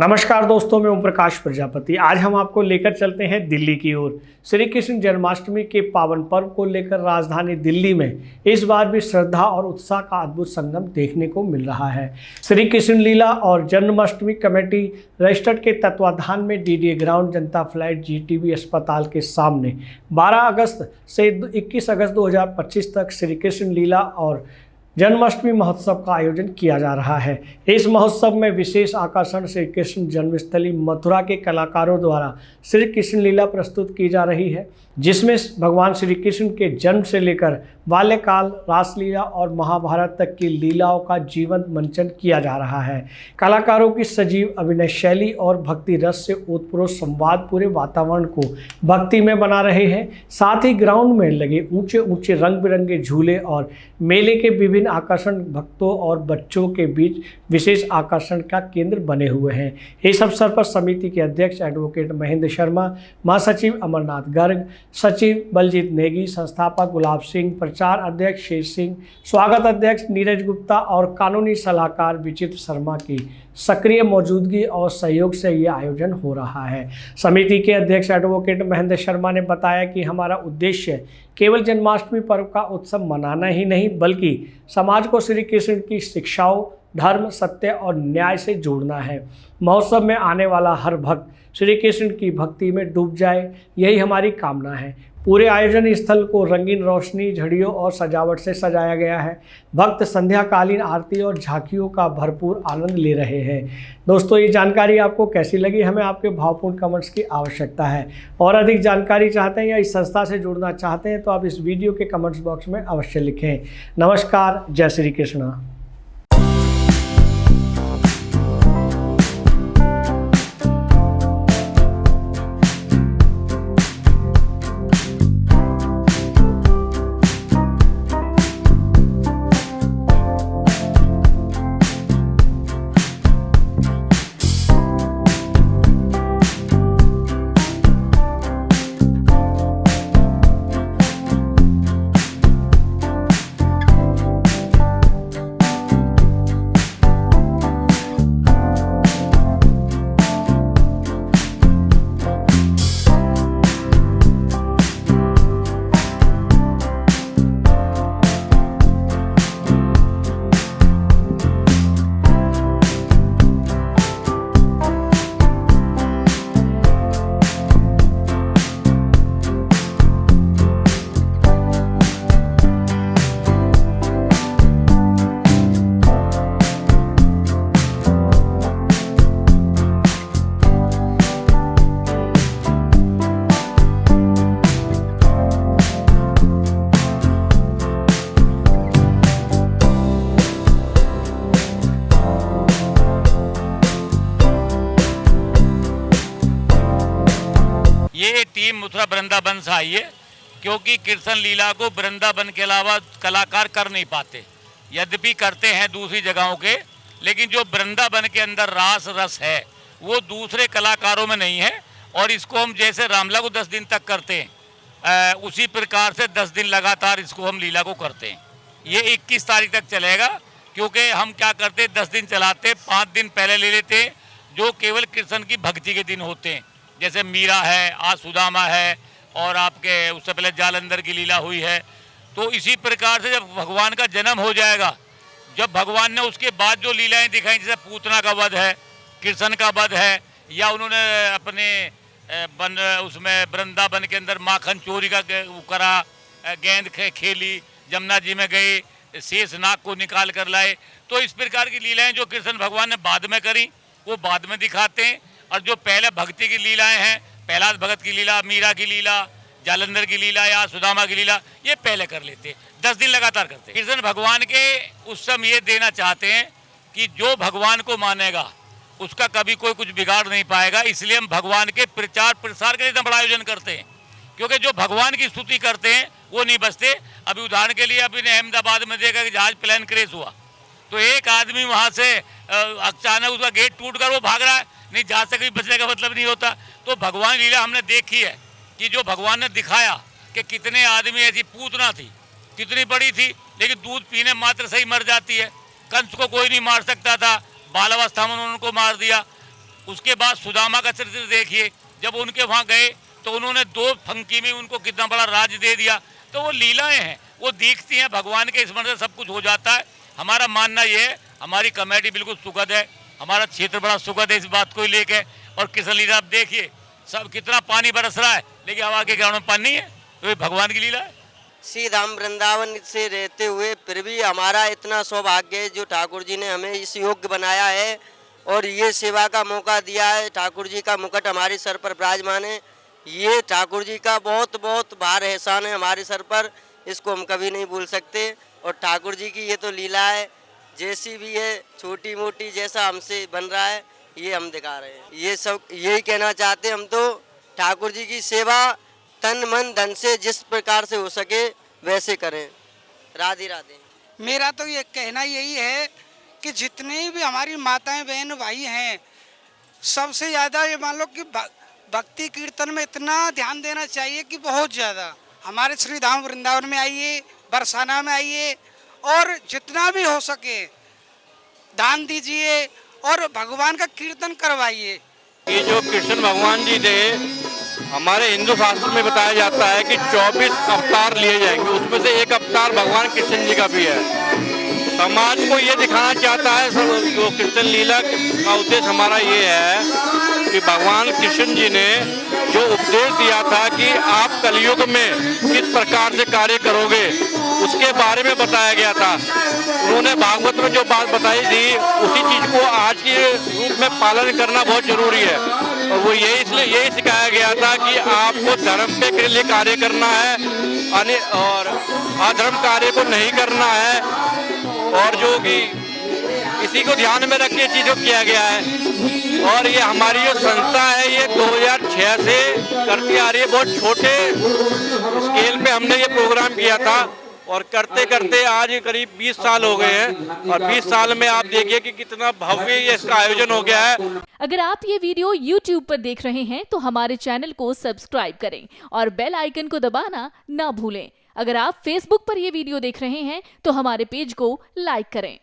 नमस्कार दोस्तों, मैं ओम प्रकाश प्रजापति। आज हम आपको लेकर चलते हैं दिल्ली की ओर। श्री कृष्ण जन्माष्टमी के पावन पर्व को लेकर राजधानी दिल्ली में इस बार भी श्रद्धा और उत्साह का अद्भुत संगम देखने को मिल रहा है। श्री कृष्ण लीला और जन्माष्टमी कमेटी रजिस्टर्ड के तत्वाधान में डीडीए ग्राउंड, जनता फ्लाइट, जीटीबी अस्पताल के सामने 12 अगस्त से 21 अगस्त 2025 तक श्री कृष्ण लीला और जन्माष्टमी महोत्सव का आयोजन किया जा रहा है। इस महोत्सव में विशेष आकर्षण श्री कृष्ण जन्मस्थली मथुरा के कलाकारों द्वारा श्री कृष्ण लीला प्रस्तुत की जा रही है, जिसमें भगवान श्री कृष्ण के जन्म से लेकर बाल्यकाल, रासलीला और महाभारत तक की लीलाओं का जीवंत मंचन किया जा रहा है। कलाकारों की सजीव अभिनय शैली और भक्ति रस से ओतप्रोत संवाद पूरे वातावरण को भक्ति में बना रहे हैं। साथ ही ग्राउंड में लगे ऊंचे ऊंचे रंग बिरंगे झूले और मेले के विभिन्न आकर्षण भक्तों और बच्चों के बीच विशेष आकर्षण का केंद्र बने हुए हैं। इस अवसर पर समिति के अध्यक्ष एडवोकेट महेंद्र शर्मा, महासचिव अमरनाथ गर्ग, सचिव बलजीत नेगी, संस्थापक गुलाब सिंह, प्रचार अध्यक्ष शेष सिंह, स्वागत अध्यक्ष नीरज गुप्ता और कानूनी सलाहकार विचित्र शर्मा की सक्रिय मौजूदगी और सहयोग से यह आयोजन हो रहा है। समिति के अध्यक्ष एडवोकेट महेंद्र शर्मा ने बताया कि हमारा उद्देश्य केवल जन्माष्टमी पर्व का उत्सव मनाना ही नहीं, बल्कि समाज को श्री कृष्ण की शिक्षाओं, धर्म, सत्य और न्याय से जोड़ना है। महोत्सव में आने वाला हर भक्त श्री कृष्ण की भक्ति में डूब जाए, यही हमारी कामना है। पूरे आयोजन स्थल को रंगीन रोशनी, झड़ियों और सजावट से सजाया गया है। भक्त संध्याकालीन आरती और झांकियों का भरपूर आनंद ले रहे हैं। दोस्तों, ये जानकारी आपको कैसी लगी? हमें आपके भावपूर्ण कमेंट्स की आवश्यकता है। और अधिक जानकारी चाहते हैं या इस संस्था से जुड़ना चाहते हैं तो आप इस वीडियो के कमेंट्स बॉक्स में अवश्य लिखें। नमस्कार, जय श्री कृष्ण। ये टीम मथुरा वृंदावन से आई है, क्योंकि कृष्ण लीला को वृंदावन के अलावा कलाकार कर नहीं पाते। यद्यपि करते हैं दूसरी जगहों के, लेकिन जो वृंदावन के अंदर रास रस है वो दूसरे कलाकारों में नहीं है। और इसको हम जैसे रामलीला को 10 दिन तक करते हैं, उसी प्रकार से 10 दिन लगातार इसको हम लीला को करते हैं। ये 21 तारीख तक चलेगा, क्योंकि हम क्या करते हैं, 10 दिन चलाते, 5 दिन पहले ले लेते हैं जो केवल कृष्ण की भक्ति के दिन होते हैं। जैसे मीरा है, आज सुदामा है, और आपके उससे पहले जालंधर की लीला हुई है। तो इसी प्रकार से जब भगवान का जन्म हो जाएगा, जब भगवान ने उसके बाद जो लीलाएं दिखाई, जैसे पूतना का वध है, कृष्ण का वध है, या उन्होंने अपने उसमें वृंदावन के अंदर माखन चोरी का करा, गेंद खेली, जमुना जी में गए, शेष नाग को निकाल कर लाए। तो इस प्रकार की लीलाएं जो कृष्ण भगवान ने बाद में करी वो बाद में दिखाते हैं, और जो पहले भक्ति की लीलाएं हैं, प्रहलाद भगत की लीला, मीरा की लीला, जालंधर की लीला या सुदामा की लीला, ये पहले कर लेते, 10 दिन लगातार करते। कृष्ण भगवान के उत्सव ये देना चाहते हैं कि जो भगवान को मानेगा उसका कभी कोई कुछ बिगाड़ नहीं पाएगा। इसलिए हम भगवान के प्रचार प्रसार के लिए इतना बड़ा आयोजन करते हैं, क्योंकि जो भगवान की स्तुति करते हैं वो नहीं बचते। अभी उदाहरण के लिए अभी ने अहमदाबाद में देखा कि जहाज प्लेन क्रैश हुआ, तो एक आदमी वहाँ से अचानक उसका गेट टूट कर वो भाग रहा है, नहीं जहाँ से कभी बचने का मतलब नहीं होता। तो भगवान लीला हमने देखी है कि जो भगवान ने दिखाया कि कितने आदमी, ऐसी पूतना थी, कितनी बड़ी थी, लेकिन दूध पीने मात्र से ही मर जाती है। कंस को कोई नहीं मार सकता था, बाल अवस्था में उनको मार दिया। उसके बाद सुदामा का चरित्र देखिए, जब उनके वहाँ गए तो उन्होंने 2 फंकी में उनको कितना बड़ा राज दे दिया। तो वो लीलाएं हैं, वो दिखती हैं, भगवान के स्मरण से सब कुछ हो जाता है। हमारा मानना ये है, हमारी कमेटी बिल्कुल सुखद है, हमारा क्षेत्र बड़ा सुखद है इस बात को लेके। और कृष्ण लीला आप देखिए, सब कितना पानी बरस रहा है, लेकिन हवा के ग्राउंड में पानी नहीं है, तो ये भगवान की लीला है। श्री धाम वृंदावन से रहते हुए फिर भी हमारा इतना सौभाग्य है जो ठाकुर जी ने हमें इस योग्य बनाया है और ये सेवा का मौका दिया है। ठाकुर जी का मुकुट हमारे सर पर विराजमान है, ये ठाकुर जी का बहुत बहुत भार एहसान है हमारे सर पर, इसको हम कभी नहीं भूल सकते। और ठाकुर जी की ये तो लीला है, जैसी भी है छोटी मोटी, जैसा हमसे बन रहा है ये हम दिखा रहे हैं। ये सब यही कहना चाहते हैं हम तो, ठाकुर जी की सेवा तन मन धन से जिस प्रकार से हो सके वैसे करें। राधे राधे। मेरा तो ये कहना यही है कि जितने भी हमारी माताएं बहन भाई हैं, सबसे ज़्यादा ये मान लो कि भक्ति कीर्तन में इतना ध्यान देना चाहिए कि बहुत ज़्यादा। हमारे श्री धाम वृंदावन में आइए, बरसाना में आइए और जितना भी हो सके दान दीजिए और भगवान का कीर्तन करवाइए। ये जो कृष्ण भगवान जी थे, हमारे हिंदू शास्त्र में बताया जाता है कि 24 अवतार लिए जाएंगे, उसमें से एक अवतार भगवान कृष्ण जी का भी है। समाज को ये दिखाना चाहता है जो कृष्ण लीला का उद्देश्य हमारा ये है कि भगवान कृष्ण जी ने जो उपदेश दिया था कि आप कलयुग में किस प्रकार से कार्य करोगे, उसके बारे में बताया गया था। उन्होंने भागवत में जो बात बताई थी, उसी चीज को आज के रूप में पालन करना बहुत जरूरी है। और वो यही सिखाया गया था कि आपको धर्म पे के लिए कार्य करना है और अधर्म कार्य को नहीं करना है, और जो कि इसी को ध्यान में रख के चीज़ों को किया गया है। और ये हमारी जो संस्था है ये 2006 से करती आ रही है। बहुत छोटे स्केल पे हमने ये प्रोग्राम किया था और करते करते आज करीब 20 साल हो गए हैं, और 20 साल में आप देखिए कि कितना भव्य ये इसका आयोजन हो गया है। अगर आप ये वीडियो YouTube पर देख रहे हैं तो हमारे चैनल को सब्सक्राइब करें और बेल आइकन को दबाना ना भूलें। अगर आप Facebook पर ये वीडियो देख रहे हैं तो हमारे पेज को लाइक करें।